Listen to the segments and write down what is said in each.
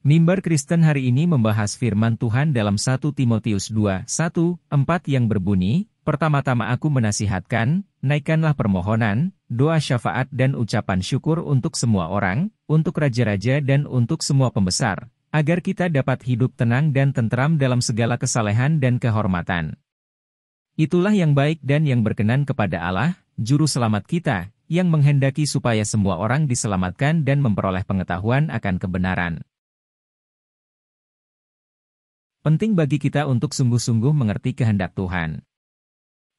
Mimbar Kristen hari ini membahas firman Tuhan dalam 1 Timotius 2:1-4 yang berbunyi, "Pertama-tama aku menasihatkan, naikkanlah permohonan, doa syafaat dan ucapan syukur untuk semua orang, untuk raja-raja dan untuk semua pembesar, agar kita dapat hidup tenang dan tentram dalam segala kesalehan dan kehormatan. Itulah yang baik dan yang berkenan kepada Allah, Juru Selamat kita, yang menghendaki supaya semua orang diselamatkan dan memperoleh pengetahuan akan kebenaran." Penting bagi kita untuk sungguh-sungguh mengerti kehendak Tuhan.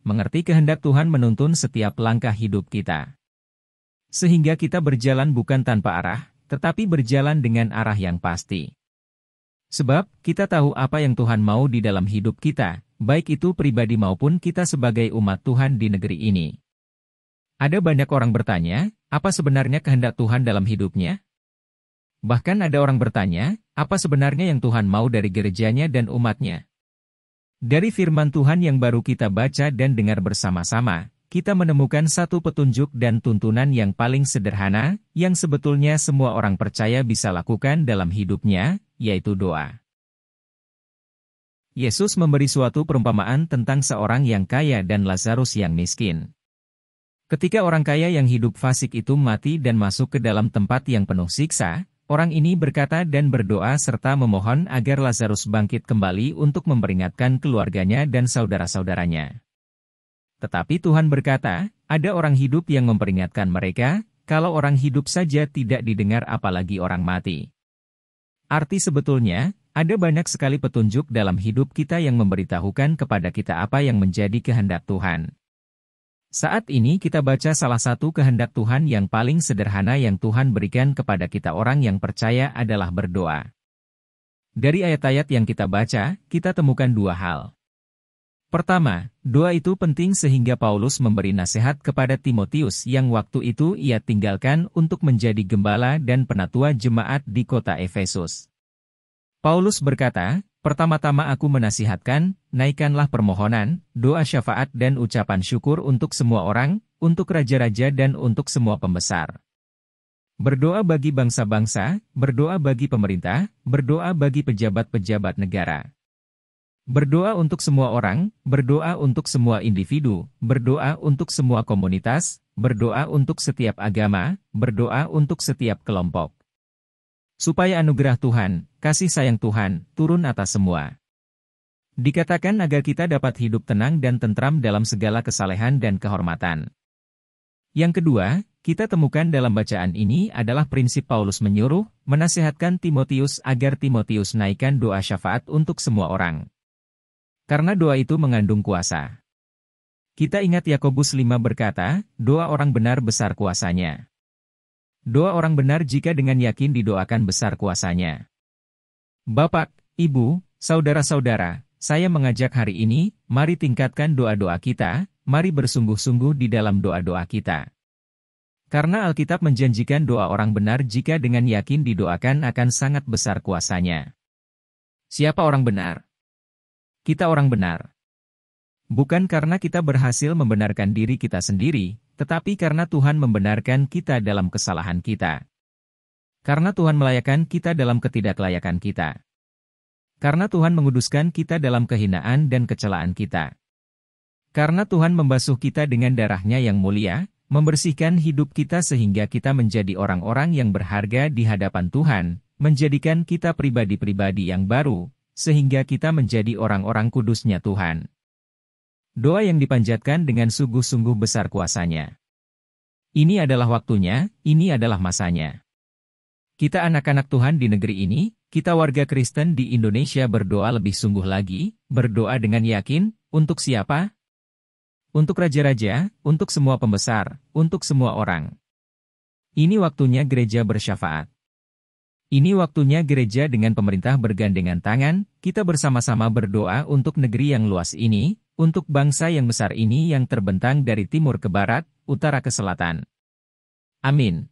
Mengerti kehendak Tuhan menuntun setiap langkah hidup kita. Sehingga kita berjalan bukan tanpa arah, tetapi berjalan dengan arah yang pasti. Sebab, kita tahu apa yang Tuhan mau di dalam hidup kita, baik itu pribadi maupun kita sebagai umat Tuhan di negeri ini. Ada banyak orang bertanya, apa sebenarnya kehendak Tuhan dalam hidupnya? Bahkan ada orang bertanya, apa sebenarnya yang Tuhan mau dari gerejanya dan umatnya? Dari firman Tuhan yang baru kita baca dan dengar bersama-sama, kita menemukan satu petunjuk dan tuntunan yang paling sederhana, yang sebetulnya semua orang percaya bisa lakukan dalam hidupnya, yaitu doa. Yesus memberi suatu perumpamaan tentang seorang yang kaya dan Lazarus yang miskin. Ketika orang kaya yang hidup fasik itu mati dan masuk ke dalam tempat yang penuh siksa, orang ini berkata dan berdoa serta memohon agar Lazarus bangkit kembali untuk memperingatkan keluarganya dan saudara-saudaranya. Tetapi Tuhan berkata, ada orang hidup yang memperingatkan mereka, kalau orang hidup saja tidak didengar apalagi orang mati. Arti sebetulnya, ada banyak sekali petunjuk dalam hidup kita yang memberitahukan kepada kita apa yang menjadi kehendak Tuhan. Saat ini kita baca salah satu kehendak Tuhan yang paling sederhana yang Tuhan berikan kepada kita orang yang percaya adalah berdoa. Dari ayat-ayat yang kita baca, kita temukan dua hal. Pertama, doa itu penting sehingga Paulus memberi nasihat kepada Timotius yang waktu itu ia tinggalkan untuk menjadi gembala dan penatua jemaat di kota Efesus. Paulus berkata, "Pertama-tama aku menasihatkan, naikkanlah permohonan, doa syafaat dan ucapan syukur untuk semua orang, untuk raja-raja dan untuk semua pembesar. Berdoa bagi bangsa-bangsa, berdoa bagi pemerintah, berdoa bagi pejabat-pejabat negara. Berdoa untuk semua orang, berdoa untuk semua individu, berdoa untuk semua komunitas, berdoa untuk setiap agama, berdoa untuk setiap kelompok. Supaya anugerah Tuhan, kasih sayang Tuhan, turun atas semua." Dikatakan agar kita dapat hidup tenang dan tentram dalam segala kesalehan dan kehormatan. Yang kedua, kita temukan dalam bacaan ini adalah prinsip Paulus menyuruh, menasihatkan Timotius agar Timotius naikkan doa syafaat untuk semua orang. Karena doa itu mengandung kuasa. Kita ingat Yakobus 5 berkata, doa orang benar besar kuasanya. Doa orang benar jika dengan yakin didoakan besar kuasanya. Bapak, Ibu, saudara-saudara, saya mengajak hari ini, mari tingkatkan doa-doa kita, mari bersungguh-sungguh di dalam doa-doa kita. Karena Alkitab menjanjikan doa orang benar jika dengan yakin didoakan akan sangat besar kuasanya. Siapa orang benar? Kita orang benar. Bukan karena kita berhasil membenarkan diri kita sendiri, tetapi karena Tuhan membenarkan kita dalam kesalahan kita. Karena Tuhan melayakan kita dalam ketidaklayakan kita. Karena Tuhan menguduskan kita dalam kehinaan dan kecelaan kita. Karena Tuhan membasuh kita dengan darah-Nya yang mulia, membersihkan hidup kita sehingga kita menjadi orang-orang yang berharga di hadapan Tuhan, menjadikan kita pribadi-pribadi yang baru, sehingga kita menjadi orang-orang kudusnya Tuhan. Doa yang dipanjatkan dengan sungguh-sungguh besar kuasanya. Ini adalah waktunya, ini adalah masanya. Kita anak-anak Tuhan di negeri ini, kita warga Kristen di Indonesia berdoa lebih sungguh lagi, berdoa dengan yakin, untuk siapa? Untuk raja-raja, untuk semua pembesar, untuk semua orang. Ini waktunya gereja bersyafaat. Ini waktunya gereja dengan pemerintah bergandengan tangan, kita bersama-sama berdoa untuk negeri yang luas ini, untuk bangsa yang besar ini yang terbentang dari timur ke barat, utara ke selatan. Amin.